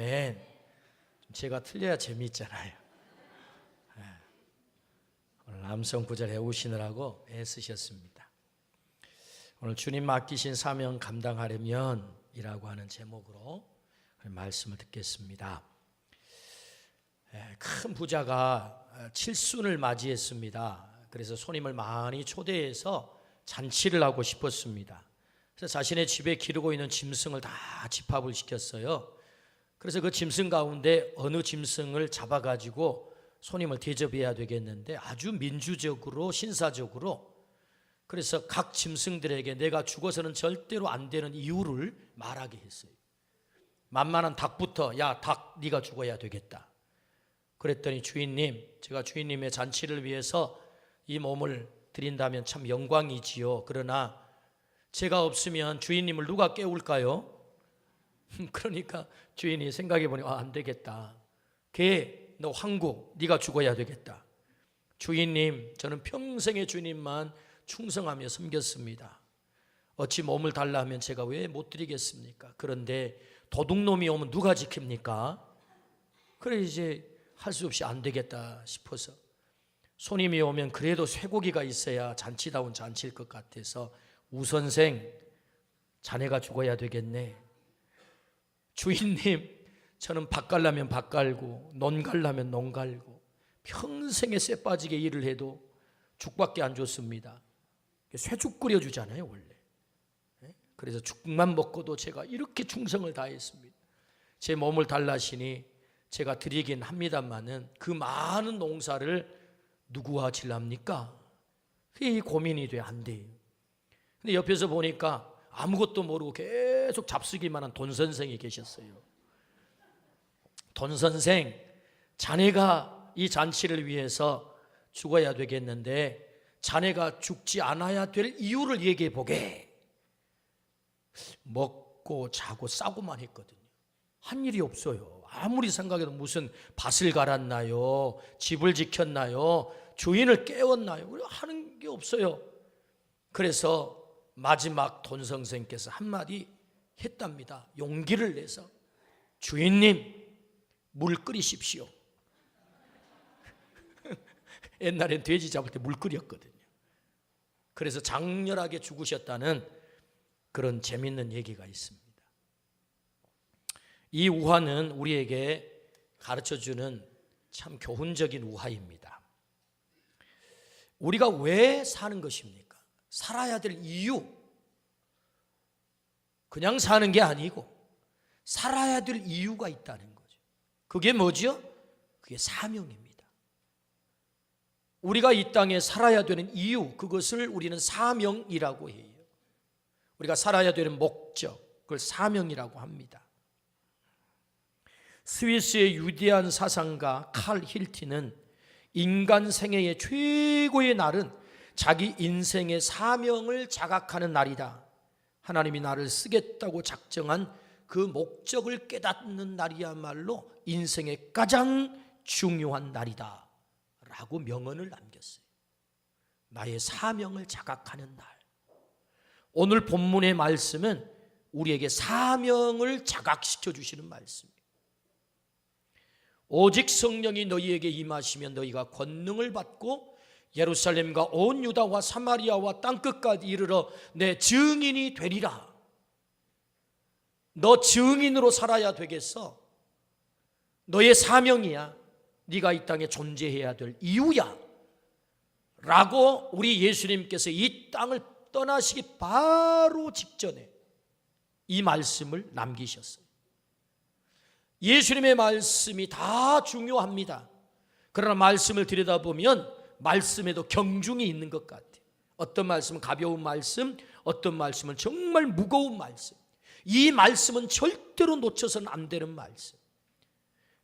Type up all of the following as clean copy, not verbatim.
아멘. 제가 틀려야 재미있잖아요. 오늘 남성 구절 해오시느라고 애쓰셨습니다. 오늘 주님 맡기신 사명 감당하려면 이라고 하는 제목으로 말씀을 듣겠습니다. 큰 부자가 칠순을 맞이했습니다. 그래서 손님을 많이 초대해서 잔치를 하고 싶었습니다. 그래서 자신의 집에 기르고 있는 짐승을 다 집합을 시켰어요. 그래서 그 짐승 가운데 어느 짐승을 잡아가지고 손님을 대접해야 되겠는데 아주 민주적으로 신사적으로, 그래서 각 짐승들에게 내가 죽어서는 절대로 안 되는 이유를 말하게 했어요. 만만한 닭부터 야 닭 네가 죽어야 되겠다. 그랬더니 주인님, 제가 주인님의 잔치를 위해서 이 몸을 드린다면 참 영광이지요. 그러나 제가 없으면 주인님을 누가 깨울까요? 그러니까 주인이 생각해 보니 안 되겠다. 개, 너 황구, 네가 죽어야 되겠다. 주인님, 저는 평생의 주님만 충성하며 섬겼습니다. 어찌 몸을 달라 하면 제가 왜 못 드리겠습니까? 그런데 도둑놈이 오면 누가 지킵니까? 그래 이제 할 수 없이 안 되겠다 싶어서 손님이 오면 그래도 쇠고기가 있어야 잔치다운 잔치일 것 같아서 우선생, 자네가 죽어야 되겠네. 주인님, 저는 밥 갈라면 밥 갈고 논 갈라면 논 갈고 평생에 쇠 빠지게 일을 해도 죽밖에 안 줬습니다. 쇠죽 끓여주잖아요 원래. 그래서 죽만 먹고도 제가 이렇게 충성을 다했습니다. 제 몸을 달라시니 제가 드리긴 합니다만은 그 많은 농사를 누구와 질랍니까? 그게 고민이 돼 안 돼요. 근데 옆에서 보니까 아무것도 모르고 계속 잡수기만 한 돈 선생이 계셨어요. 돈 선생, 자네가 이 잔치를 위해서 죽어야 되겠는데 자네가 죽지 않아야 될 이유를 얘기해 보게. 먹고 자고 싸고만 했거든요. 한 일이 없어요. 아무리 생각해도 무슨 밭을 갈았나요? 집을 지켰나요? 주인을 깨웠나요? 하는 게 없어요. 그래서 마지막 돈 선생께서 한마디 했답니다. 용기를 내서 주인님, 물 끓이십시오. 옛날엔 돼지 잡을 때 물 끓였거든요. 그래서 장렬하게 죽으셨다는 그런 재밌는 얘기가 있습니다. 이 우화는 우리에게 가르쳐주는 참 교훈적인 우화입니다. 우리가 왜 사는 것입니까? 살아야 될 이유, 그냥 사는 게 아니고 살아야 될 이유가 있다는 거죠. 그게 뭐죠? 그게 사명입니다. 우리가 이 땅에 살아야 되는 이유, 그것을 우리는 사명이라고 해요. 우리가 살아야 되는 목적, 그걸 사명이라고 합니다. 스위스의 위대한 사상가 칼 힐티는 인간 생애의 최고의 날은 자기 인생의 사명을 자각하는 날이다. 하나님이 나를 쓰겠다고 작정한 그 목적을 깨닫는 날이야말로 인생의 가장 중요한 날이다 라고 명언을 남겼어요. 나의 사명을 자각하는 날. 오늘 본문의 말씀은 우리에게 사명을 자각시켜 주시는 말씀이에요. 오직 성령이 너희에게 임하시면 너희가 권능을 받고 예루살렘과 온 유다와 사마리아와 땅끝까지 이르러 내 증인이 되리라. 너 증인으로 살아야 되겠어. 너의 사명이야. 네가 이 땅에 존재해야 될 이유야 라고 우리 예수님께서 이 땅을 떠나시기 바로 직전에 이 말씀을 남기셨어요. 예수님의 말씀이 다 중요합니다. 그러나 말씀을 들여다보면 말씀에도 경중이 있는 것 같아요. 어떤 말씀은 가벼운 말씀, 어떤 말씀은 정말 무거운 말씀. 이 말씀은 절대로 놓쳐서는 안 되는 말씀.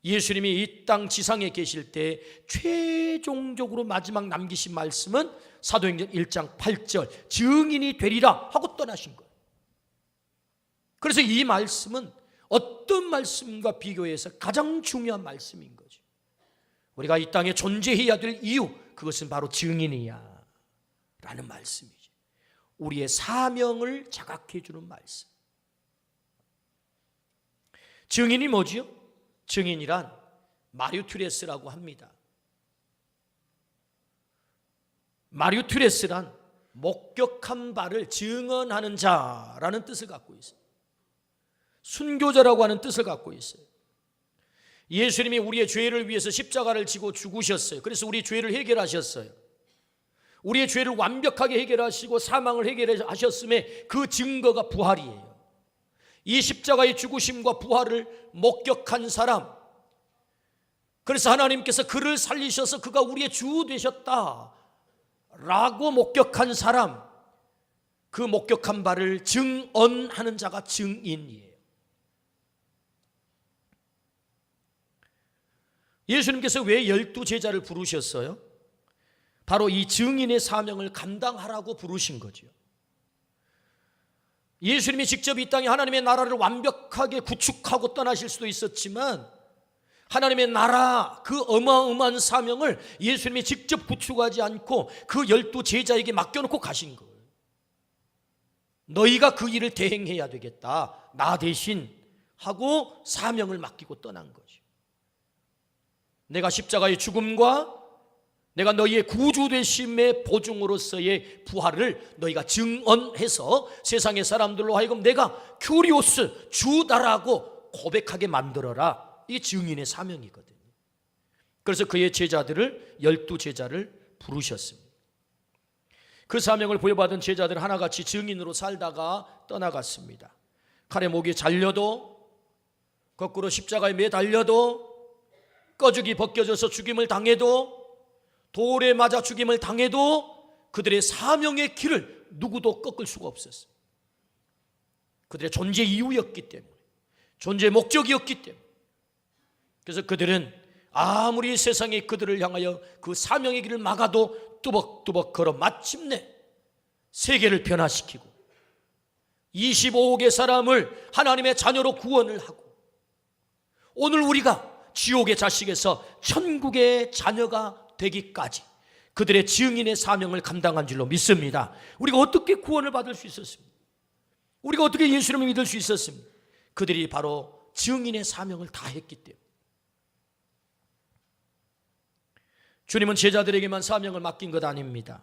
예수님이 이 땅 지상에 계실 때 최종적으로 마지막 남기신 말씀은 사도행전 1장 8절 증인이 되리라 하고 떠나신 거예요. 그래서 이 말씀은 어떤 말씀과 비교해서 가장 중요한 말씀인 거죠. 우리가 이 땅에 존재해야 될 이유, 그것은 바로 증인이야 라는 말씀이죠. 우리의 사명을 자각해 주는 말씀. 증인이 뭐지요? 증인이란 마리투레스라고 합니다. 마리투레스란 목격한 바를 증언하는 자라는 뜻을 갖고 있어요. 순교자라고 하는 뜻을 갖고 있어요. 예수님이 우리의 죄를 위해서 십자가를 지고 죽으셨어요. 그래서 우리 죄를 해결하셨어요. 우리의 죄를 완벽하게 해결하시고 사망을 해결하셨음에 그 증거가 부활이에요. 이 십자가의 죽으심과 부활을 목격한 사람, 그래서 하나님께서 그를 살리셔서 그가 우리의 주 되셨다 라고 목격한 사람, 그 목격한 바를 증언하는 자가 증인이에요. 예수님께서 왜 12제자를 부르셨어요? 바로 이 증인의 사명을 감당하라고 부르신 거죠. 예수님이 직접 이 땅에 하나님의 나라를 완벽하게 구축하고 떠나실 수도 있었지만 하나님의 나라 그 어마어마한 사명을 예수님이 직접 구축하지 않고 그 12제자에게 맡겨놓고 가신 거예요. 너희가 그 일을 대행해야 되겠다, 나 대신 하고 사명을 맡기고 떠난 거죠. 내가 십자가의 죽음과 내가 너희의 구주 되심의 보증으로서의 부활을 너희가 증언해서 세상의 사람들로 하여금 내가 큐리오스 주다라고 고백하게 만들어라. 이 증인의 사명이거든요. 그래서 그의 제자들을 12제자를 부르셨습니다. 그 사명을 부여받은 제자들 하나같이 증인으로 살다가 떠나갔습니다. 칼에 목이 잘려도, 거꾸로 십자가에 매달려도, 꺼죽이 벗겨져서 죽임을 당해도, 돌에 맞아 죽임을 당해도 그들의 사명의 길을 누구도 꺾을 수가 없었어요. 그들의 존재 이유였기 때문에, 존재 목적이었기 때문에. 그래서 그들은 아무리 세상이 그들을 향하여 그 사명의 길을 막아도 뚜벅뚜벅 걸어 마침내 세계를 변화시키고 25억의 사람을 하나님의 자녀로 구원을 하고 오늘 우리가 지옥의 자식에서 천국의 자녀가 되기까지 그들의 증인의 사명을 감당한 줄로 믿습니다. 우리가 어떻게 구원을 받을 수 있었습니까? 우리가 어떻게 예수님을 믿을 수 있었습니까? 그들이 바로 증인의 사명을 다 했기 때문에. 주님은 제자들에게만 사명을 맡긴 것 아닙니다.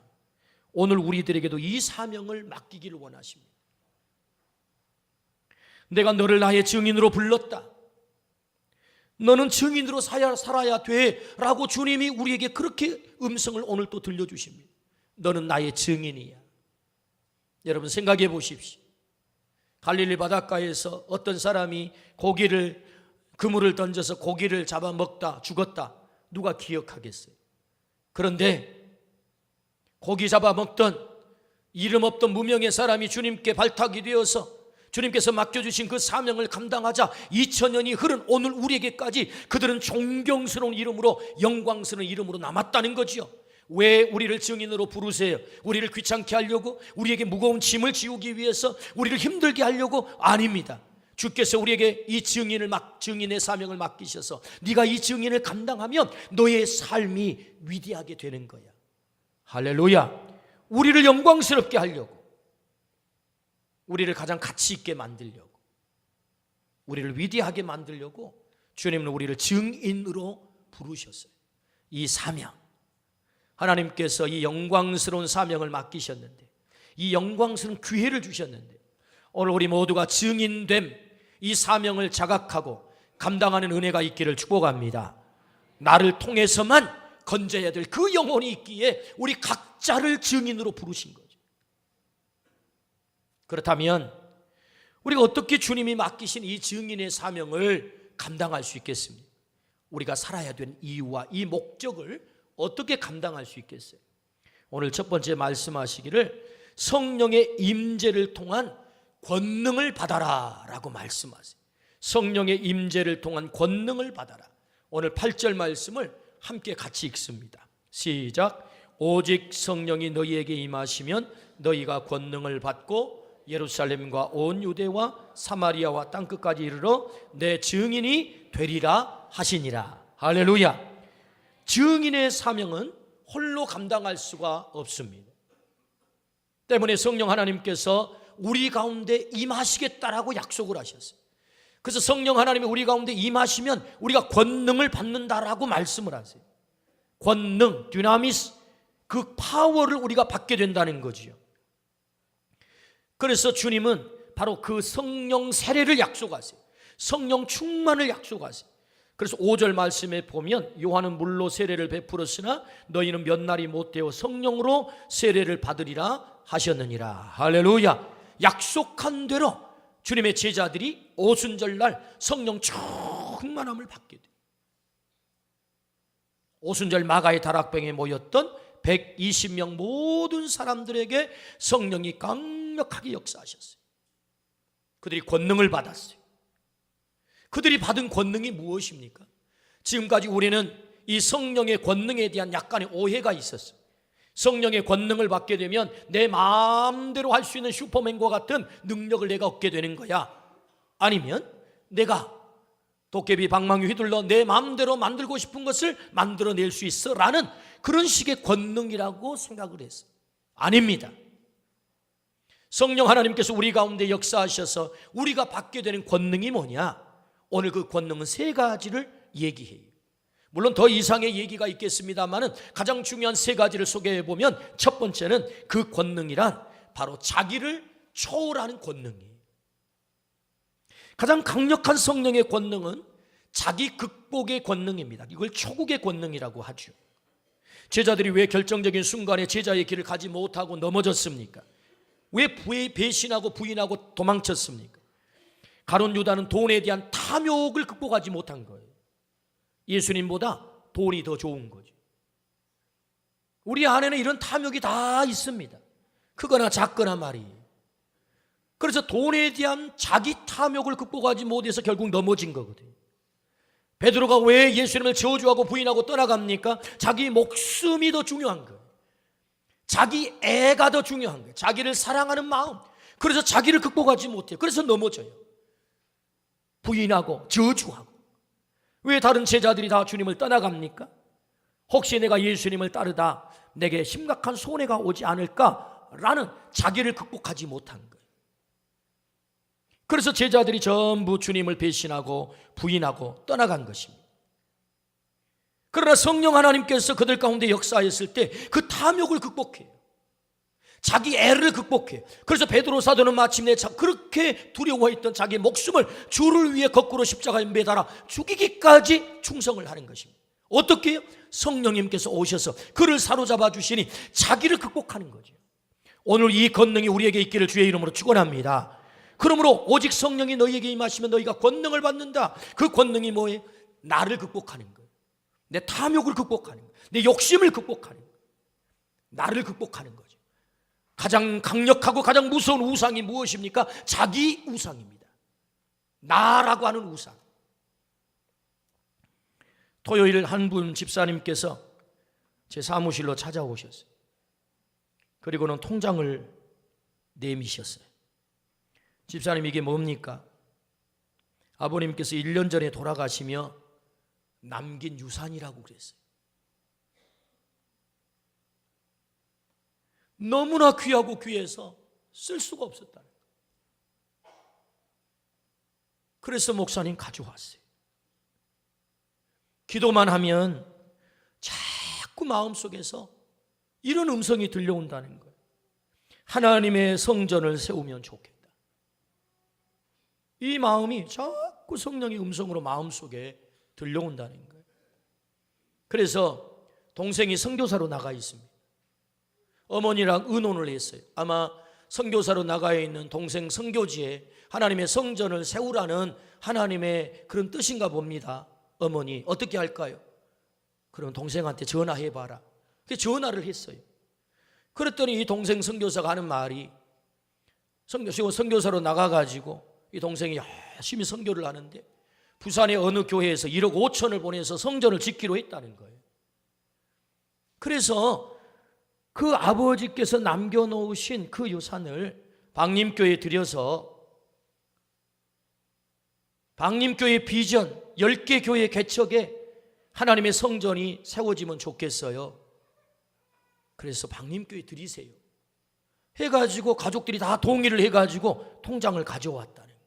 오늘 우리들에게도 이 사명을 맡기기를 원하십니다. 내가 너를 나의 증인으로 불렀다, 너는 증인으로 살아야 돼 라고 주님이 우리에게 그렇게 음성을 오늘 또 들려주십니다. 너는 나의 증인이야. 여러분 생각해 보십시오. 갈릴리 바닷가에서 어떤 사람이 그물을 던져서 고기를 잡아먹다 죽었다. 누가 기억하겠어요? 그런데 고기 잡아먹던 이름 없던 무명의 사람이 주님께 발탁이 되어서 주님께서 맡겨주신 그 사명을 감당하자 2000년이 흐른 오늘 우리에게까지 그들은 존경스러운 이름으로, 영광스러운 이름으로 남았다는 거지요. 왜 우리를 증인으로 부르세요? 우리를 귀찮게 하려고? 우리에게 무거운 짐을 지우기 위해서? 우리를 힘들게 하려고? 아닙니다. 주께서 우리에게 이 증인의 사명을 맡기셔서 네가 이 증인을 감당하면 너의 삶이 위대하게 되는 거야. 할렐루야. 우리를 영광스럽게 하려고, 우리를 가장 가치 있게 만들려고, 우리를 위대하게 만들려고 주님은 우리를 증인으로 부르셨어요. 이 사명, 하나님께서 이 영광스러운 사명을 맡기셨는데, 이 영광스러운 기회를 주셨는데, 오늘 우리 모두가 증인됨, 이 사명을 자각하고 감당하는 은혜가 있기를 축복합니다. 나를 통해서만 건져야 될 그 영혼이 있기에 우리 각자를 증인으로 부르신 거죠. 그렇다면 우리가 어떻게 주님이 맡기신 이 증인의 사명을 감당할 수 있겠습니까? 우리가 살아야 되는 이유와 이 목적을 어떻게 감당할 수 있겠어요? 오늘 첫 번째 말씀하시기를 성령의 임재를 통한 권능을 받아라 라고 말씀하세요. 성령의 임재를 통한 권능을 받아라. 오늘 8절 말씀을 함께 같이 읽습니다. 시작. 오직 성령이 너희에게 임하시면 너희가 권능을 받고 예루살렘과 온 유대와 사마리아와 땅끝까지 이르러 내 증인이 되리라 하시니라. 할렐루야. 증인의 사명은 홀로 감당할 수가 없습니다. 때문에 성령 하나님께서 우리 가운데 임하시겠다라고 약속을 하셨어요. 그래서 성령 하나님이 우리 가운데 임하시면 우리가 권능을 받는다라고 말씀을 하세요. 권능, dynamis, 그 파워를 우리가 받게 된다는 거지요. 그래서 주님은 바로 그 성령 세례를 약속하세요. 성령 충만을 약속하세요. 그래서 5절 말씀에 보면 요한은 물로 세례를 베풀었으나 너희는 몇 날이 못되어 성령으로 세례를 받으리라 하셨느니라. 할렐루야. 약속한 대로 주님의 제자들이 오순절날 성령 충만함을 받게 돼요. 오순절 마가의 다락방에 모였던 120명 모든 사람들에게 성령이 강력하게 역사하셨어요. 그들이 권능을 받았어요. 그들이 받은 권능이 무엇입니까? 지금까지 우리는 이 성령의 권능에 대한 약간의 오해가 있었어요. 성령의 권능을 받게 되면 내 마음대로 할 수 있는 슈퍼맨과 같은 능력을 내가 얻게 되는 거야. 아니면 내가 도깨비 방망이 휘둘러 내 마음대로 만들고 싶은 것을 만들어낼 수 있어 라는 그런 식의 권능이라고 생각을 했어요. 아닙니다. 성령 하나님께서 우리 가운데 역사하셔서 우리가 받게 되는 권능이 뭐냐? 오늘 그 권능은 3가지를 얘기해요. 물론 더 이상의 얘기가 있겠습니다만 가장 중요한 3가지를 소개해 보면 첫 번째는 그 권능이란 바로 자기를 초월하는 권능이에요. 가장 강력한 성령의 권능은 자기 극복의 권능입니다. 이걸 초국의 권능이라고 하죠. 제자들이 왜 결정적인 순간에 제자의 길을 가지 못하고 넘어졌습니까? 왜 배신하고 부인하고 도망쳤습니까? 가룟 유다는 돈에 대한 탐욕을 극복하지 못한 거예요. 예수님보다 돈이 더 좋은 거죠. 우리 안에는 이런 탐욕이 다 있습니다. 크거나 작거나 말이에요. 그래서 돈에 대한 자기 탐욕을 극복하지 못해서 결국 넘어진 거거든요. 베드로가 왜 예수님을 저주하고 부인하고 떠나갑니까? 자기 목숨이 더 중요한 거예요. 자기 애가 더 중요한 거예요. 자기를 사랑하는 마음. 그래서 자기를 극복하지 못해요. 그래서 넘어져요. 부인하고 저주하고. 왜 다른 제자들이 다 주님을 떠나갑니까? 혹시 내가 예수님을 따르다 내게 심각한 손해가 오지 않을까라는 자기를 극복하지 못한 거예요. 그래서 제자들이 전부 주님을 배신하고 부인하고 떠나간 것입니다. 그러나 성령 하나님께서 그들 가운데 역사했을 때 그 탐욕을 극복해요. 자기 애를 극복해요. 그래서 베드로 사도는 마침내 그렇게 두려워했던 자기 목숨을 주를 위해 거꾸로 십자가에 매달아 죽이기까지 충성을 하는 것입니다. 어떻게 해요? 성령님께서 오셔서 그를 사로잡아 주시니 자기를 극복하는 거죠. 오늘 이 권능이 우리에게 있기를 주의 이름으로 축원합니다. 그러므로 오직 성령이 너희에게 임하시면 너희가 권능을 받는다. 그 권능이 뭐예요? 나를 극복하는 거예요. 내 탐욕을 극복하는 거예요. 내 욕심을 극복하는 거예요. 나를 극복하는 거죠. 가장 강력하고 가장 무서운 우상이 무엇입니까? 자기 우상입니다. 나라고 하는 우상. 토요일 한 분 집사님께서 제 사무실로 찾아오셨어요. 그리고는 통장을 내미셨어요. 집사님, 이게 뭡니까? 아버님께서 1년 전에 돌아가시며 남긴 유산이라고 그랬어요. 너무나 귀하고 귀해서 쓸 수가 없었다는 거예요. 그래서 목사님 가져왔어요. 기도만 하면 자꾸 마음속에서 이런 음성이 들려온다는 거예요. 하나님의 성전을 세우면 좋겠다. 이 마음이 자꾸 성령의 음성으로 마음속에 들려온다는 거예요. 그래서 동생이 선교사로 나가 있습니다. 어머니랑 의논을 했어요. 아마 선교사로 나가 있는 동생 선교지에 하나님의 성전을 세우라는 하나님의 그런 뜻인가 봅니다. 어머니 어떻게 할까요? 그럼 동생한테 전화해봐라. 전화를 했어요. 그랬더니 이 동생 선교사가 하는 말이, 선교사로 나가가지고 이 동생이 열심히 선교를 하는데 부산의 어느 교회에서 1억 5천을 보내서 성전을 짓기로 했다는 거예요. 그래서 그 아버지께서 남겨놓으신 그 유산을 방림교회에 들여서 방림교회 비전 10개 교회 개척에 하나님의 성전이 세워지면 좋겠어요. 그래서 방림교회 드리세요 해가지고 가족들이 다 동의를 해가지고 통장을 가져왔다는 거예요.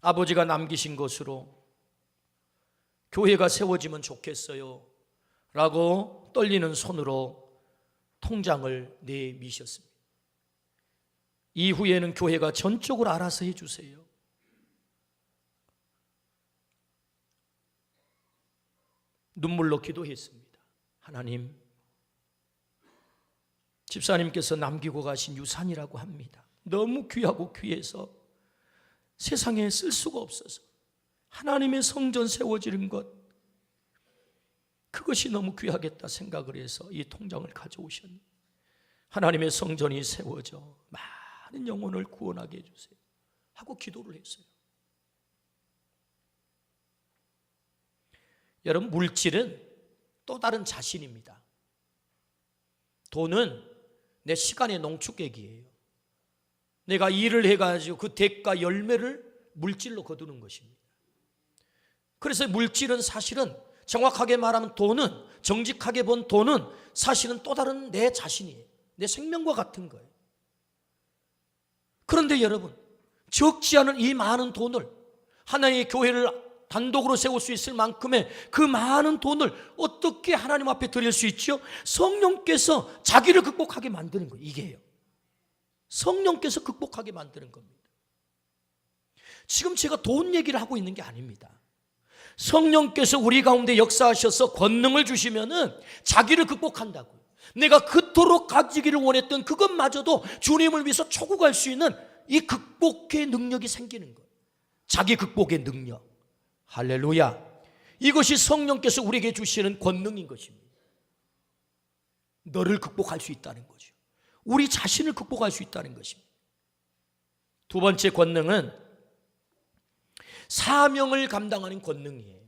아버지가 남기신 것으로 교회가 세워지면 좋겠어요 라고 떨리는 손으로 통장을 내미셨습니다. 이후에는 교회가 전적으로 알아서 해주세요. 눈물로 기도했습니다. 하나님, 집사님께서 남기고 가신 유산이라고 합니다. 너무 귀하고 귀해서 세상에 쓸 수가 없어서 하나님의 성전 세워지는 것, 그것이 너무 귀하겠다 생각을 해서 이 통장을 가져오셨네요. 하나님의 성전이 세워져 많은 영혼을 구원하게 해주세요 하고 기도를 했어요. 여러분, 물질은 또 다른 자신입니다. 돈은 내 시간의 농축액이에요. 내가 일을 해가지고 그 대가 열매를 물질로 거두는 것입니다. 그래서 물질은 사실은 정확하게 말하면 돈은, 정직하게 본 돈은 사실은 또 다른 내 자신이에요. 내 생명과 같은 거예요. 그런데 여러분, 적지 않은 이 많은 돈을, 하나님의 교회를 단독으로 세울 수 있을 만큼의 그 많은 돈을 어떻게 하나님 앞에 드릴 수 있죠? 성령께서 자기를 극복하게 만드는 거예요. 이게요. 성령께서 극복하게 만드는 겁니다. 지금 제가 돈 얘기를 하고 있는 게 아닙니다. 성령께서 우리 가운데 역사하셔서 권능을 주시면은 자기를 극복한다고요. 내가 그토록 가지기를 원했던 그것마저도 주님을 위해서 초구할 수 있는 이 극복의 능력이 생기는 거예요. 자기 극복의 능력. 할렐루야. 이것이 성령께서 우리에게 주시는 권능인 것입니다. 너를 극복할 수 있다는 거죠. 우리 자신을 극복할 수 있다는 것입니다. 두 번째 권능은 사명을 감당하는 권능이에요.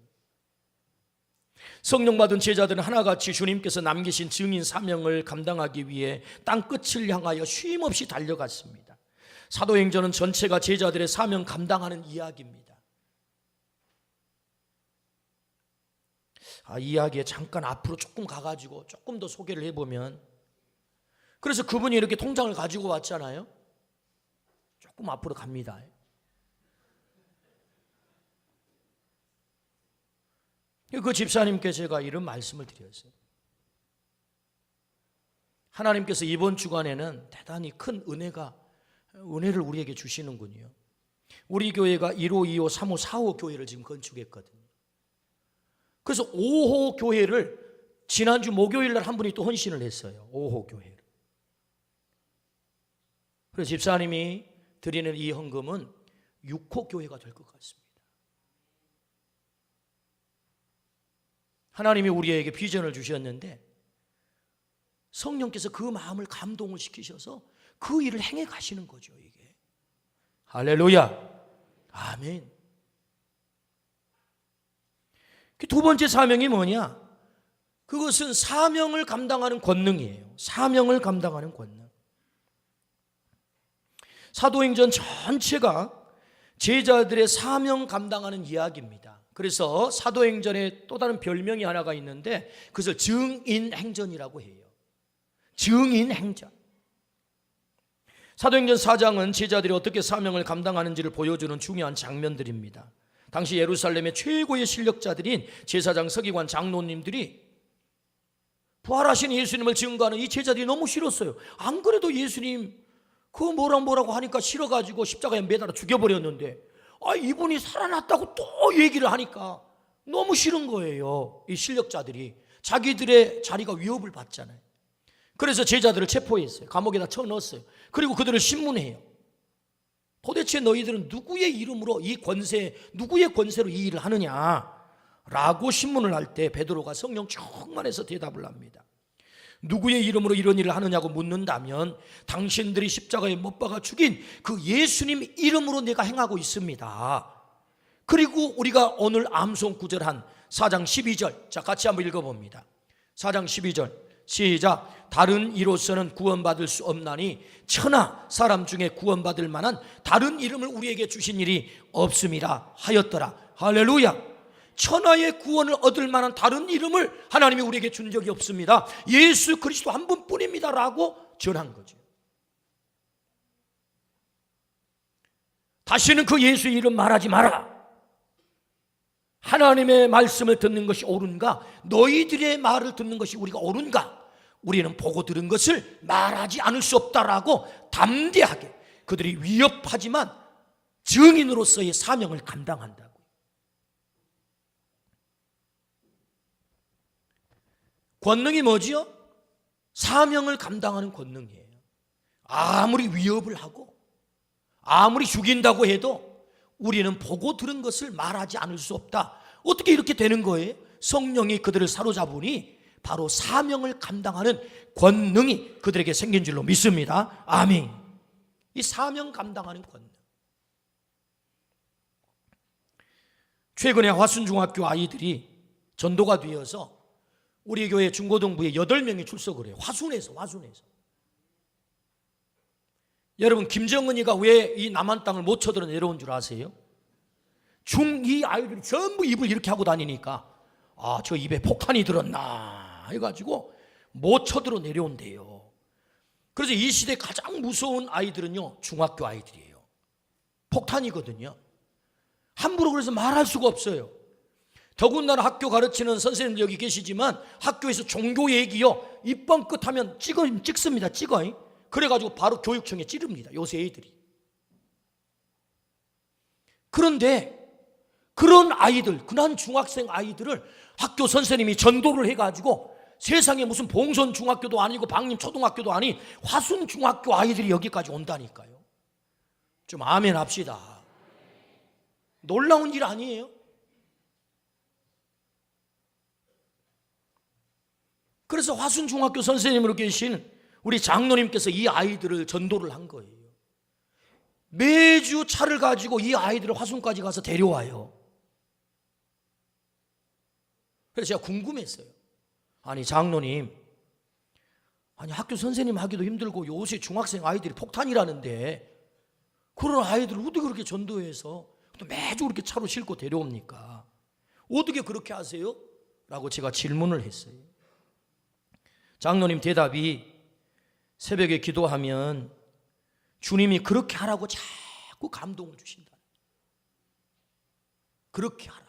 성령 받은 제자들은 하나같이 주님께서 남기신 증인 사명을 감당하기 위해 땅끝을 향하여 쉼없이 달려갔습니다. 사도행전은 전체가 제자들의 사명 감당하는 이야기입니다. 이 이야기에 잠깐 앞으로 조금 가가지고 조금 더 소개를 해보면, 그래서 그분이 이렇게 통장을 가지고 왔잖아요. 조금 앞으로 갑니다. 그 집사님께 제가 이런 말씀을 드렸어요. 하나님께서 이번 주간에는 대단히 큰 은혜를 우리에게 주시는군요. 우리 교회가 1호, 2호, 3호, 4호 교회를 지금 건축했거든요. 그래서 5호 교회를 지난주 목요일 날 한 분이 또 헌신을 했어요. 5호 교회를. 그래서 집사님이 드리는 이 헌금은 6호 교회가 될 것 같습니다. 하나님이 우리에게 비전을 주셨는데 성령께서 그 마음을 감동을 시키셔서 그 일을 행해 가시는 거죠, 이게. 할렐루야. 아멘. 두 번째 사명이 뭐냐? 그것은 사명을 감당하는 권능이에요. 사명을 감당하는 권능. 사도행전 전체가 제자들의 사명 감당하는 이야기입니다. 그래서 사도행전에 또 다른 별명이 하나가 있는데 그것을 증인행전이라고 해요. 증인행전. 사도행전 4장은 제자들이 어떻게 사명을 감당하는지를 보여주는 중요한 장면들입니다. 당시 예루살렘의 최고의 실력자들인 제사장, 서기관, 장로님들이 부활하신 예수님을 증거하는 이 제자들이 너무 싫었어요. 안 그래도 예수님 그거 뭐라고 하니까 싫어가지고 십자가에 매달아 죽여버렸는데 이분이 살아났다고 또 얘기를 하니까 너무 싫은 거예요. 이 실력자들이. 자기들의 자리가 위협을 받잖아요. 그래서 제자들을 체포했어요. 감옥에다 쳐넣었어요. 그리고 그들을 신문해요. 도대체 너희들은 누구의 이름으로 누구의 권세로 이 일을 하느냐라고 신문을 할 때 베드로가 성령 충만해서 대답을 합니다. 누구의 이름으로 이런 일을 하느냐고 묻는다면 당신들이 십자가에 못 박아 죽인 그 예수님 이름으로 내가 행하고 있습니다. 그리고 우리가 오늘 암송 구절한 4장 12절, 자 같이 한번 읽어봅니다. 4장 12절 시작. 다른 이로서는 구원받을 수 없나니 천하 사람 중에 구원받을 만한 다른 이름을 우리에게 주신 일이 없음이라 하였더라. 할렐루야. 천하의 구원을 얻을 만한 다른 이름을 하나님이 우리에게 준 적이 없습니다. 예수 그리스도 한 분뿐입니다 라고 전한 거죠. 다시는 그 예수의 이름 말하지 마라. 하나님의 말씀을 듣는 것이 옳은가? 너희들의 말을 듣는 것이 우리가 옳은가? 우리는 보고 들은 것을 말하지 않을 수 없다라고 담대하게, 그들이 위협하지만 증인으로서의 사명을 감당한다고. 권능이 뭐지요? 사명을 감당하는 권능이에요. 아무리 위협을 하고 아무리 죽인다고 해도 우리는 보고 들은 것을 말하지 않을 수 없다. 어떻게 이렇게 되는 거예요? 성령이 그들을 사로잡으니 바로 사명을 감당하는 권능이 그들에게 생긴 줄로 믿습니다. 아멘. 이 사명 감당하는 권능. 최근에 화순중학교 아이들이 전도가 되어서 우리 교회 중고등부에 8명이 출석을 해요. 화순에서. 여러분, 김정은이가 왜 이 남한 땅을 못 쳐들어 내려온 줄 아세요? 중2 아이들이 전부 입을 이렇게 하고 다니니까 저 입에 폭탄이 들었나 해가지고 못 쳐들어 내려온대요. 그래서 이 시대 가장 무서운 아이들은요, 중학교 아이들이에요. 폭탄이거든요. 함부로 그래서 말할 수가 없어요. 더군다나 학교 가르치는 선생님들 여기 계시지만 학교에서 종교 얘기요, 입번 끝하면 찍습니다. 그래가지고 바로 교육청에 찌릅니다. 요새 애들이. 그런데 그런 아이들, 그런 중학생 아이들을 학교 선생님이 전도를 해가지고 세상에 무슨 봉선 중학교도 아니고 방림 초등학교도 아닌 화순 중학교 아이들이 여기까지 온다니까요. 좀 아멘 합시다. 놀라운 일 아니에요? 그래서 화순 중학교 선생님으로 계신 우리 장로님께서 이 아이들을 전도를 한 거예요. 매주 차를 가지고 이 아이들을 화순까지 가서 데려와요. 그래서 제가 궁금했어요. 아니 장로님, 아니 학교 선생님 하기도 힘들고 요새 중학생 아이들이 폭탄이라는데 그런 아이들을 어떻게 그렇게 전도해서 또 매주 그렇게 차로 싣고 데려옵니까? 어떻게 그렇게 하세요? 라고 제가 질문을 했어요. 장로님 대답이, 새벽에 기도하면 주님이 그렇게 하라고 자꾸 감동을 주신다. 그렇게 하라고.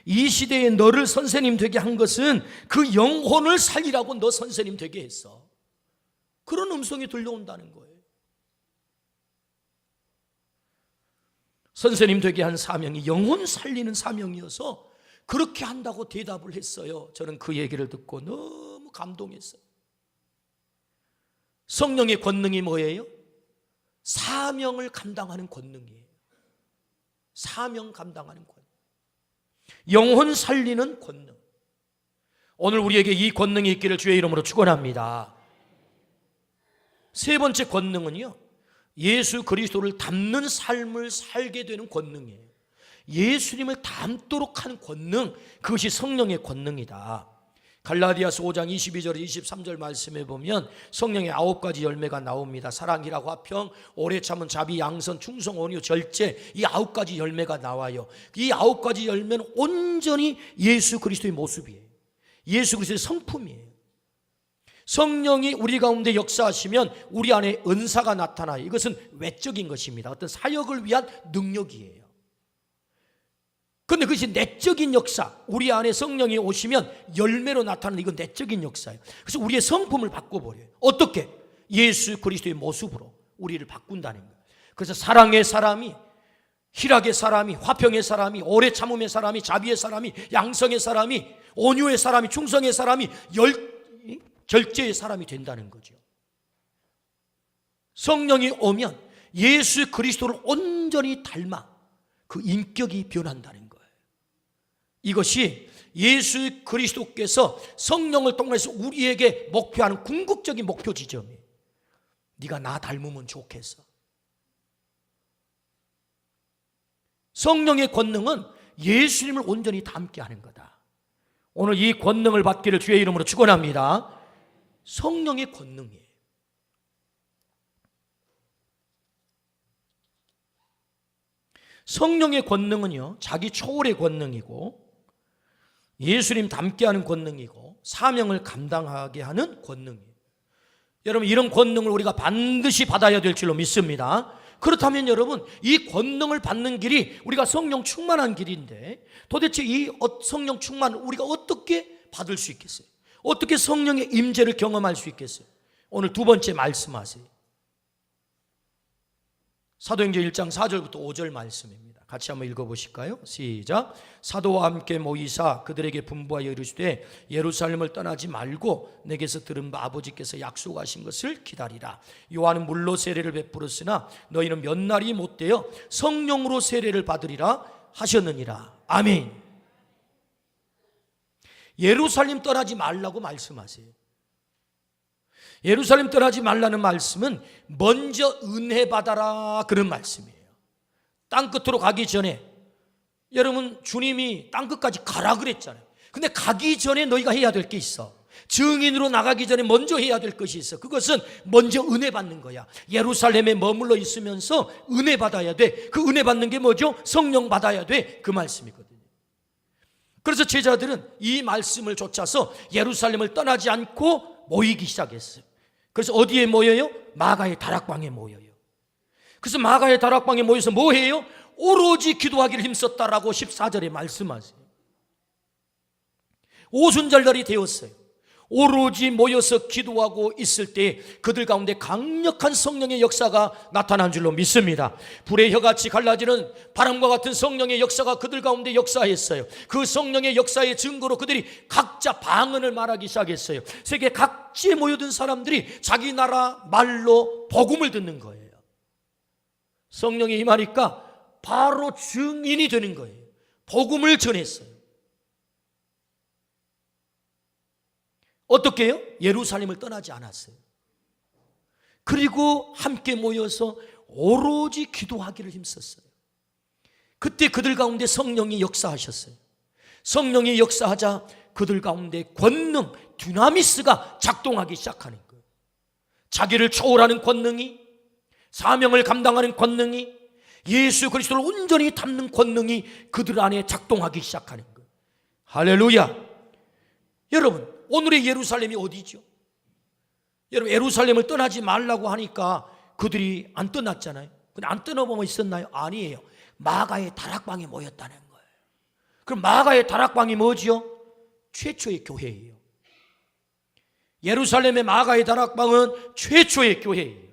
이 시대에 너를 선생님 되게 한 것은 그 영혼을 살리라고 너 선생님 되게 했어. 그런 음성이 들려온다는 거예요. 선생님 되게 한 사명이 영혼 살리는 사명이어서 그렇게 한다고 대답을 했어요. 저는 그 얘기를 듣고 너무 감동했어요. 성령의 권능이 뭐예요? 사명을 감당하는 권능이에요. 사명 감당하는 권능. 영혼 살리는 권능. 오늘 우리에게 이 권능이 있기를 주의 이름으로 축원합니다. 세 번째 권능은요, 예수 그리스도를 닮는 삶을 살게 되는 권능이에요. 예수님을 닮도록 하는 권능, 그것이 성령의 권능이다. 갈라디아서 5장 22절 23절 말씀에 보면 성령의 9가지 열매가 나옵니다. 사랑이라고 화평, 오래 참은 자비, 양선, 충성, 온유, 절제, 이 9가지 열매가 나와요. 이 9가지 열매는 온전히 예수 그리스도의 모습이에요. 예수 그리스도의 성품이에요. 성령이 우리 가운데 역사하시면 우리 안에 은사가 나타나요. 이것은 외적인 것입니다. 어떤 사역을 위한 능력이에요. 그런데 그것이 내적인 역사, 우리 안에 성령이 오시면 열매로 나타나는, 이건 내적인 역사예요. 그래서 우리의 성품을 바꿔버려요. 어떻게? 예수 그리스도의 모습으로 우리를 바꾼다는 거예요. 그래서 사랑의 사람이, 희락의 사람이, 화평의 사람이, 오래 참음의 사람이, 자비의 사람이, 양성의 사람이, 온유의 사람이, 충성의 사람이, 절제의 사람이 된다는 거죠. 성령이 오면 예수 그리스도를 온전히 닮아 그 인격이 변한다는 거예요. 이것이 예수 그리스도께서 성령을 통해서 우리에게 목표하는 궁극적인 목표 지점이에요. 네가 나 닮으면 좋겠어. 성령의 권능은 예수님을 온전히 닮게 하는 거다. 오늘 이 권능을 받기를 주의 이름으로 축원합니다. 성령의 권능이에요. 성령의 권능은요, 자기 초월의 권능이고 예수님 닮게 하는 권능이고 사명을 감당하게 하는 권능이에요. 여러분, 이런 권능을 우리가 반드시 받아야 될 줄로 믿습니다. 그렇다면 여러분, 이 권능을 받는 길이 우리가 성령 충만한 길인데, 도대체 이 성령 충만을 우리가 어떻게 받을 수 있겠어요? 어떻게 성령의 임재를 경험할 수 있겠어요? 오늘 두 번째 말씀하세요. 사도행전 1장 4절부터 5절 말씀입니다. 같이 한번 읽어보실까요? 시작. 사도와 함께 모이사 그들에게 분부하여 이르시되 예루살렘을 떠나지 말고 내게서 들은 바 아버지께서 약속하신 것을 기다리라. 요한은 물로 세례를 베풀었으나 너희는 몇 날이 못되어 성령으로 세례를 받으리라 하셨느니라. 아멘. 예루살렘 떠나지 말라고 말씀하세요. 예루살렘 떠나지 말라는 말씀은 먼저 은혜 받아라, 그런 말씀이에요. 땅끝으로 가기 전에, 여러분, 주님이 땅끝까지 가라 그랬잖아요. 근데 가기 전에 너희가 해야 될 게 있어. 증인으로 나가기 전에 먼저 해야 될 것이 있어. 그것은 먼저 은혜 받는 거야. 예루살렘에 머물러 있으면서 은혜 받아야 돼. 그 은혜 받는 게 뭐죠? 성령 받아야 돼. 그 말씀이거든요. 그래서 제자들은 이 말씀을 좇아서 예루살렘을 떠나지 않고 모이기 시작했어요. 그래서 어디에 모여요? 마가의 다락방에 모여요. 그래서 마가의 다락방에 모여서 뭐 해요? 오로지 기도하기를 힘썼다라고 14절에 말씀하세요. 오순절날이 되었어요. 오로지 모여서 기도하고 있을 때 그들 가운데 강력한 성령의 역사가 나타난 줄로 믿습니다. 불의 혀같이 갈라지는 바람과 같은 성령의 역사가 그들 가운데 역사했어요. 그 성령의 역사의 증거로 그들이 각자 방언을 말하기 시작했어요. 세계 각지에 모여든 사람들이 자기 나라 말로 복음을 듣는 거예요. 성령이 임하니까 바로 증인이 되는 거예요. 복음을 전했어요. 어떻게 해요? 예루살렘을 떠나지 않았어요. 그리고 함께 모여서 오로지 기도하기를 힘썼어요. 그때 그들 가운데 성령이 역사하셨어요. 성령이 역사하자 그들 가운데 권능, 듀나미스가 작동하기 시작하는 거예요. 자기를 초월하는 권능이, 사명을 감당하는 권능이, 예수 그리스도를 온전히 담는 권능이 그들 안에 작동하기 시작하는 거예요. 할렐루야. 여러분, 오늘의 예루살렘이 어디죠? 여러분, 예루살렘을 떠나지 말라고 하니까 그들이 안 떠났잖아요. 근데 안 떠나보면 있었나요? 아니에요. 마가의 다락방에 모였다는 거예요. 그럼 마가의 다락방이 뭐지요? 최초의 교회예요. 예루살렘의 마가의 다락방은 최초의 교회예요.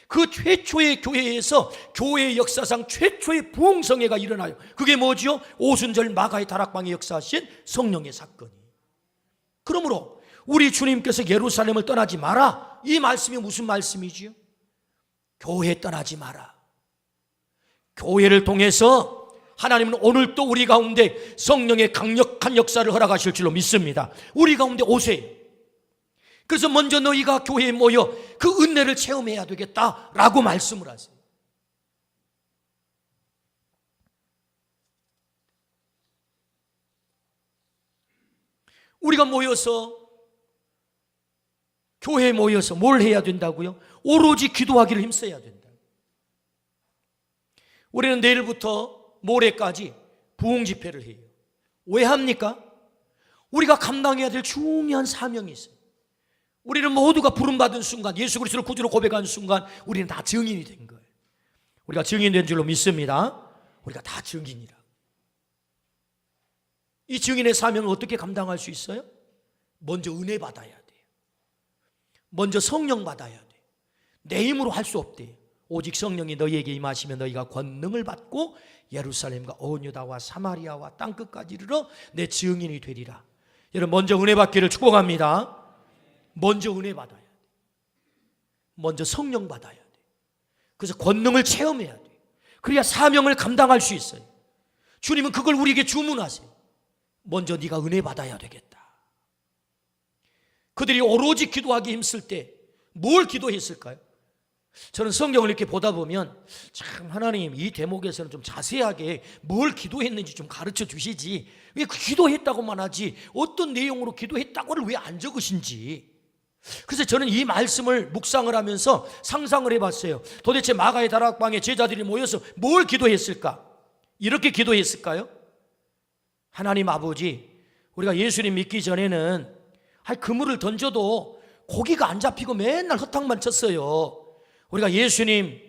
그 최초의 교회에서 교회의 역사상 최초의 부흥성회가 일어나요. 그게 뭐지요? 오순절 마가의 다락방에 역사하신 성령의 사건이. 그러므로 우리 주님께서 예루살렘을 떠나지 마라, 이 말씀이 무슨 말씀이지요? 교회 떠나지 마라. 교회를 통해서 하나님은 오늘도 우리 가운데 성령의 강력한 역사를 허락하실 줄로 믿습니다. 우리 가운데 오세요. 그래서 먼저 너희가 교회에 모여 그 은혜를 체험해야 되겠다라고 말씀을 하세요. 우리가 모여서, 교회에 모여서 뭘 해야 된다고요? 오로지 기도하기를 힘써야 된다. 우리는 내일부터 모레까지 부흥 집회를 해요. 왜 합니까? 우리가 감당해야 될 중요한 사명이 있어요. 우리는 모두가 부름받은 순간, 예수 그리스도를 구주로 고백한 순간 우리는 다 증인이 된 거예요. 우리가 증인된 줄로 믿습니다. 우리가 다 증인이라. 이 증인의 사명을 어떻게 감당할 수 있어요? 먼저 은혜 받아야 돼요. 먼저 성령 받아야 돼요. 내 힘으로 할 수 없대요. 오직 성령이 너희에게 임하시면 너희가 권능을 받고 예루살렘과 온 유다와 사마리아와 땅끝까지 이르러 내 증인이 되리라. 여러분, 먼저 은혜 받기를 축복합니다. 먼저 은혜 받아야 돼. 먼저 성령 받아야 돼. 그래서 권능을 체험해야 돼. 그래야 사명을 감당할 수 있어요. 주님은 그걸 우리에게 주문하세요. 먼저 네가 은혜 받아야 되겠다. 그들이 오로지 기도하기 힘쓸 때 뭘 기도했을까요? 저는 성경을 이렇게 보다 보면 참, 하나님 이 대목에서는 좀 자세하게 뭘 기도했는지 좀 가르쳐 주시지, 왜 기도했다고만 하지 어떤 내용으로 기도했다고를 왜 안 적으신지. 그래서 저는 이 말씀을 묵상을 하면서 상상을 해봤어요. 도대체 마가의 다락방에 제자들이 모여서 뭘 기도했을까? 이렇게 기도했을까요? 하나님 아버지, 우리가 예수님 믿기 전에는 그물을 던져도 고기가 안 잡히고 맨날 허탕만 쳤어요. 우리가 예수님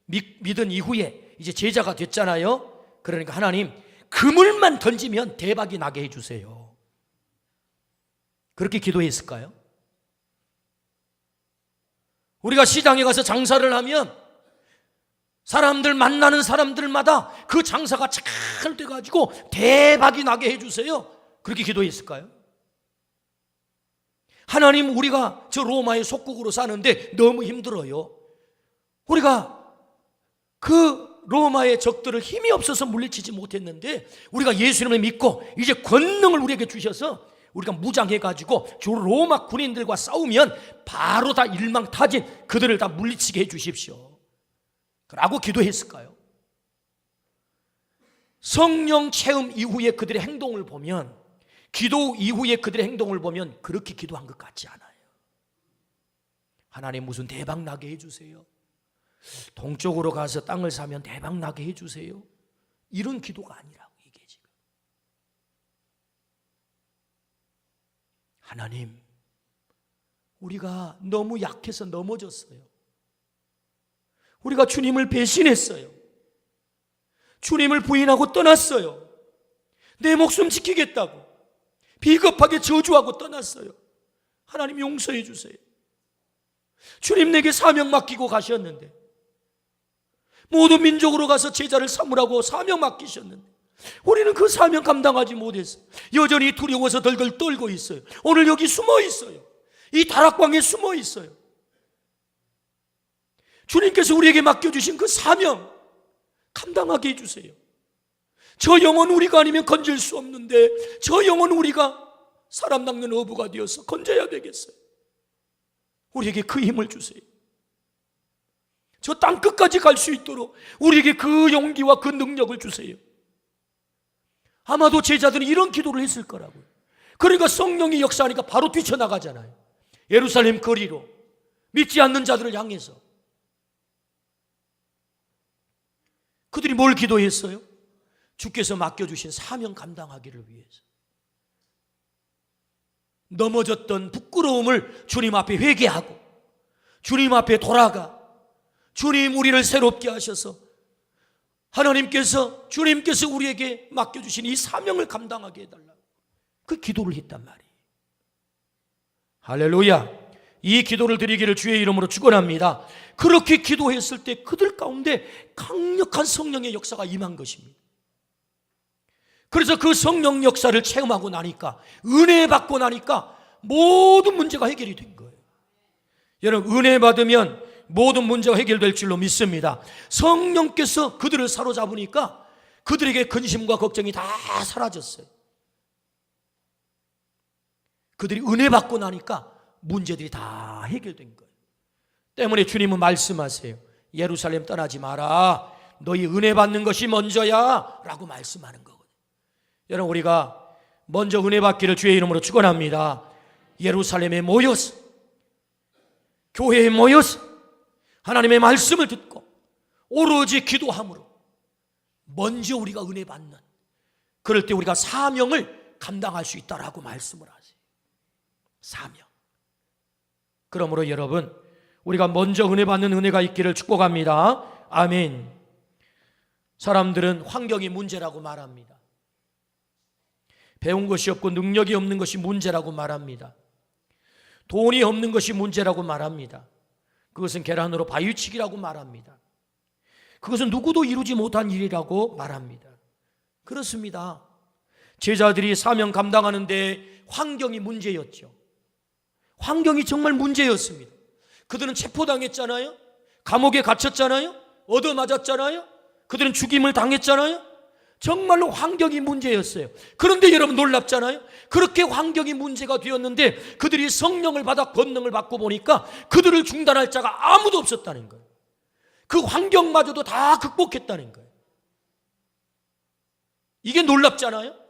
믿은 이후에 이제 제자가 됐잖아요. 그러니까 하나님, 그물만 던지면 대박이 나게 해주세요. 그렇게 기도했을까요? 우리가 시장에 가서 장사를 하면 사람들 만나는 사람들마다 그 장사가 잘 돼가지고 대박이 나게 해주세요. 그렇게 기도했을까요? 하나님, 우리가 저 로마의 속국으로 사는데 너무 힘들어요. 우리가 그 로마의 적들을 힘이 없어서 물리치지 못했는데 우리가 예수님을 믿고 이제 권능을 우리에게 주셔서 우리가 무장해가지고 저 로마 군인들과 싸우면 바로 다 일망타진 그들을 다 물리치게 해주십시오 라고 기도했을까요? 성령 체험 이후에 그들의 행동을 보면, 기도 이후에 그들의 행동을 보면 그렇게 기도한 것 같지 않아요. 하나님, 무슨 대박 나게 해주세요, 동쪽으로 가서 땅을 사면 대박 나게 해주세요, 이런 기도가 아니라고. 이게 지금 하나님, 우리가 너무 약해서 넘어졌어요. 우리가 주님을 배신했어요. 주님을 부인하고 떠났어요. 내 목숨 지키겠다고 비겁하게 저주하고 떠났어요. 하나님, 용서해 주세요. 주님 내게 사명 맡기고 가셨는데, 모든 민족으로 가서 제자를 삼으라고 사명 맡기셨는데 우리는 그 사명 감당하지 못했어요. 여전히 두려워서 덜덜 떨고 있어요. 오늘 여기 숨어 있어요. 이 다락방에 숨어 있어요. 주님께서 우리에게 맡겨주신 그 사명 감당하게 해주세요. 저 영혼 우리가 아니면 건질 수 없는데 저 영혼 우리가 사람 낚는 어부가 되어서 건져야 되겠어요. 우리에게 그 힘을 주세요. 저 땅끝까지 갈 수 있도록 우리에게 그 용기와 그 능력을 주세요. 아마도 제자들은 이런 기도를 했을 거라고요. 그러니까 성령이 역사하니까 바로 뛰쳐나가잖아요. 예루살렘 거리로 믿지 않는 자들을 향해서. 그들이 뭘 기도했어요? 주께서 맡겨주신 사명 감당하기를 위해서. 넘어졌던 부끄러움을 주님 앞에 회개하고 주님 앞에 돌아가 주님, 우리를 새롭게 하셔서 주님께서 우리에게 맡겨주신 이 사명을 감당하게 해달라고 그 기도를 했단 말이에요. 할렐루야. 이 기도를 드리기를 주의 이름으로 축원합니다. 그렇게 기도했을 때 그들 가운데 강력한 성령의 역사가 임한 것입니다. 그래서 그 성령 역사를 체험하고 나니까, 은혜 받고 나니까 모든 문제가 해결이 된 거예요. 여러분, 은혜 받으면 모든 문제가 해결될 줄로 믿습니다. 성령께서 그들을 사로잡으니까 그들에게 근심과 걱정이 다 사라졌어요. 그들이 은혜 받고 나니까 문제들이 다 해결된 거예요. 때문에 주님은 말씀하세요. 예루살렘 떠나지 마라. 너희 은혜 받는 것이 먼저야 라고 말씀하는 거거든요. 여러분, 우리가 먼저 은혜 받기를 주의 이름으로 축원합니다. 예루살렘에 모여서, 교회에 모여서 하나님의 말씀을 듣고 오로지 기도함으로 먼저 우리가 은혜 받는, 그럴 때 우리가 사명을 감당할 수 있다라고 말씀을 하세요. 사명. 그러므로 여러분, 우리가 먼저 은혜 받는 은혜가 있기를 축복합니다. 아멘. 사람들은 환경이 문제라고 말합니다. 배운 것이 없고 능력이 없는 것이 문제라고 말합니다. 돈이 없는 것이 문제라고 말합니다. 그것은 계란으로 바위치기라고 말합니다. 그것은 누구도 이루지 못한 일이라고 말합니다. 그렇습니다. 제자들이 사명 감당하는데 환경이 문제였죠. 환경이 정말 문제였습니다. 그들은 체포당했잖아요. 감옥에 갇혔잖아요. 얻어맞았잖아요. 그들은 죽임을 당했잖아요. 정말로 환경이 문제였어요. 그런데 여러분, 놀랍잖아요. 그렇게 환경이 문제가 되었는데 그들이 성령을 받아 권능을 받고 보니까 그들을 중단할 자가 아무도 없었다는 거예요. 그 환경마저도 다 극복했다는 거예요. 이게 놀랍잖아요.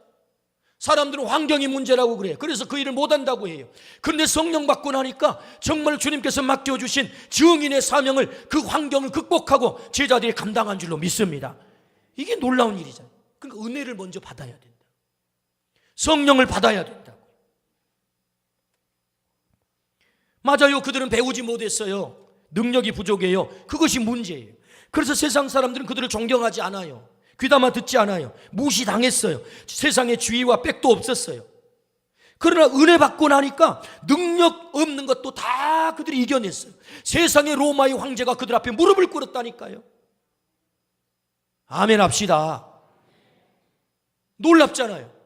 사람들은 환경이 문제라고 그래요. 그래서 그 일을 못한다고 해요. 그런데 성령 받고 나니까 정말 주님께서 맡겨주신 증인의 사명을, 그 환경을 극복하고 제자들이 감당한 줄로 믿습니다. 이게 놀라운 일이잖아요. 그러니까 은혜를 먼저 받아야 된다. 성령을 받아야 된다고. 맞아요. 그들은 배우지 못했어요. 능력이 부족해요. 그것이 문제예요. 그래서 세상 사람들은 그들을 존경하지 않아요. 귀담아 듣지 않아요. 무시당했어요. 세상에 주의와 백도 없었어요. 그러나 은혜 받고 나니까 능력 없는 것도 다 그들이 이겨냈어요. 세상의 로마의 황제가 그들 앞에 무릎을 꿇었다니까요. 아멘 합시다. 놀랍잖아요.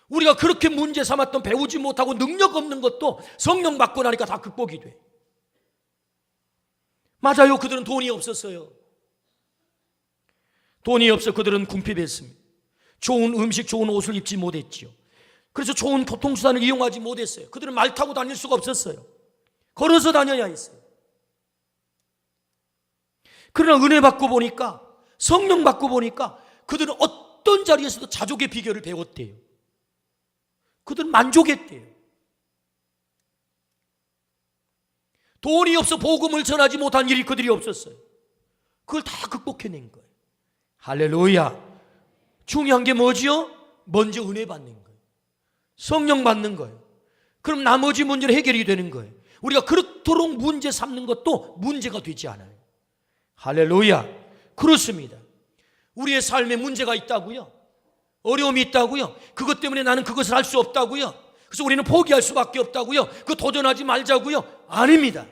우리가 그렇게 문제 삼았던 배우지 못하고 능력 없는 것도 성령 받고 나니까 다 극복이 돼. 맞아요. 그들은 돈이 없었어요. 돈이 없어 그들은 궁핍했습니다. 좋은 음식, 좋은 옷을 입지 못했지요. 그래서 좋은 교통수단을 이용하지 못했어요. 그들은 말 타고 다닐 수가 없었어요. 걸어서 다녀야 했어요. 그러나 은혜 받고 보니까, 성령 받고 보니까 그들은 어떤 자리에서도 자족의 비결을 배웠대요. 그들은 만족했대요. 돈이 없어 복음을 전하지 못한 일이 그들이 없었어요. 그걸 다 극복해낸 거예요. 할렐루야. 중요한 게 뭐지요? 먼저 은혜 받는 거예요. 성령 받는 거예요. 그럼 나머지 문제는 해결이 되는 거예요. 우리가 그렇도록 문제 삼는 것도 문제가 되지 않아요. 할렐루야. 그렇습니다. 우리의 삶에 문제가 있다고요? 어려움이 있다고요? 그것 때문에 나는 그것을 할 수 없다고요? 그래서 우리는 포기할 수밖에 없다고요? 그 도전하지 말자고요? 아닙니다.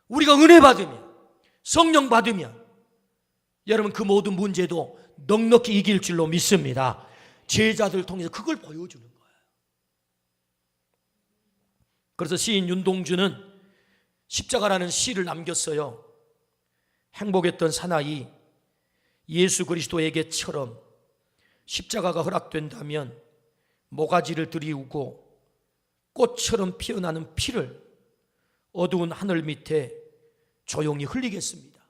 우리가 은혜 받으면, 성령 받으면 여러분 그 모든 문제도 넉넉히 이길 줄로 믿습니다. 제자들 통해서 그걸 보여주는 거예요. 그래서 시인 윤동주는 십자가라는 시를 남겼어요. 행복했던 사나이 예수 그리스도에게처럼 십자가가 허락된다면 모가지를 들이우고 꽃처럼 피어나는 피를 어두운 하늘 밑에 조용히 흘리겠습니다.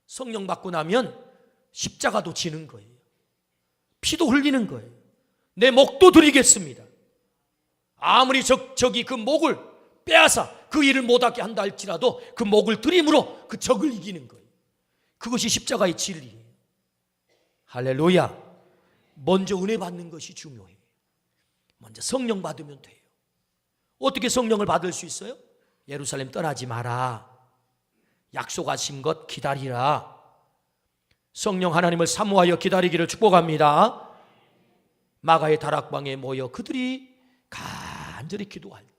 성령 받고 나면 십자가도 지는 거예요. 피도 흘리는 거예요. 내 목도 드리겠습니다. 아무리 적이 그 목을 빼앗아 그 일을 못하게 한다 할지라도 그 목을 드림으로 그 적을 이기는 거예요. 그것이 십자가의 진리예요. 할렐루야. 먼저 은혜 받는 것이 중요해요. 먼저 성령 받으면 돼요. 어떻게 성령을 받을 수 있어요? 예루살렘 떠나지 마라. 약속하신 것 기다리라. 성령 하나님을 사모하여 기다리기를 축복합니다. 마가의 다락방에 모여 그들이 간절히 기도할 때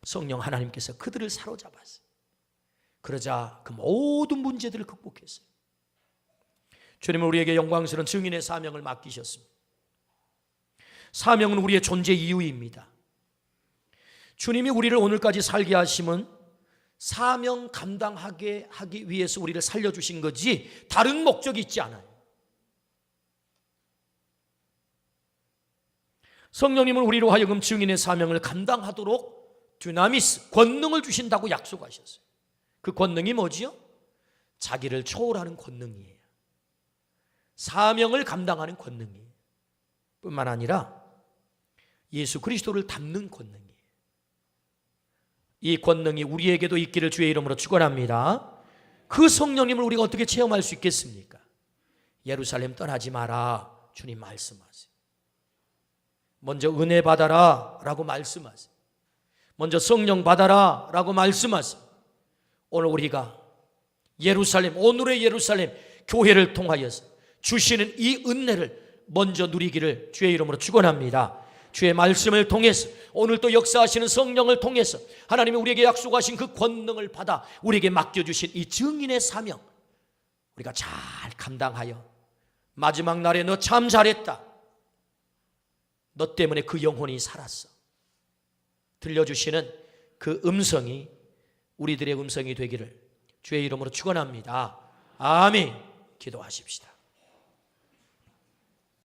성령 하나님께서 그들을 사로잡았어요. 그러자 그 모든 문제들을 극복했어요. 주님은 우리에게 영광스러운 증인의 사명을 맡기셨습니다. 사명은 우리의 존재 이유입니다. 주님이 우리를 오늘까지 살게 하심은 사명 감당하게 하기 위해서 우리를 살려주신 거지 다른 목적이 있지 않아요. 성령님은 우리로 하여금 증인의 사명을 감당하도록 dynamis, 권능을 주신다고 약속하셨어요. 그 권능이 뭐지요? 자기를 초월하는 권능이에요. 사명을 감당하는 권능이에요. 뿐만 아니라 예수 그리스도를 닮는 권능이에요. 이 권능이 우리에게도 있기를 주의 이름으로 축원합니다. 그 성령님을 우리가 어떻게 체험할 수 있겠습니까? 예루살렘 떠나지 마라 주님 말씀하세요. 먼저 은혜 받아라 라고 말씀하세요. 먼저 성령 받아라 라고 말씀하세요. 오늘 우리가 예루살렘, 오늘의 예루살렘 교회를 통하여서 주시는 이 은혜를 먼저 누리기를 주의 이름으로 축원합니다. 주의 말씀을 통해서 오늘 또 역사하시는 성령을 통해서 하나님이 우리에게 약속하신 그 권능을 받아 우리에게 맡겨주신 이 증인의 사명 우리가 잘 감당하여 마지막 날에 너 참 잘했다. 너 때문에 그 영혼이 살았어. 들려주시는 그 음성이 우리들의 음성이 되기를 주의 이름으로 축원합니다. 아멘. 기도하십시다.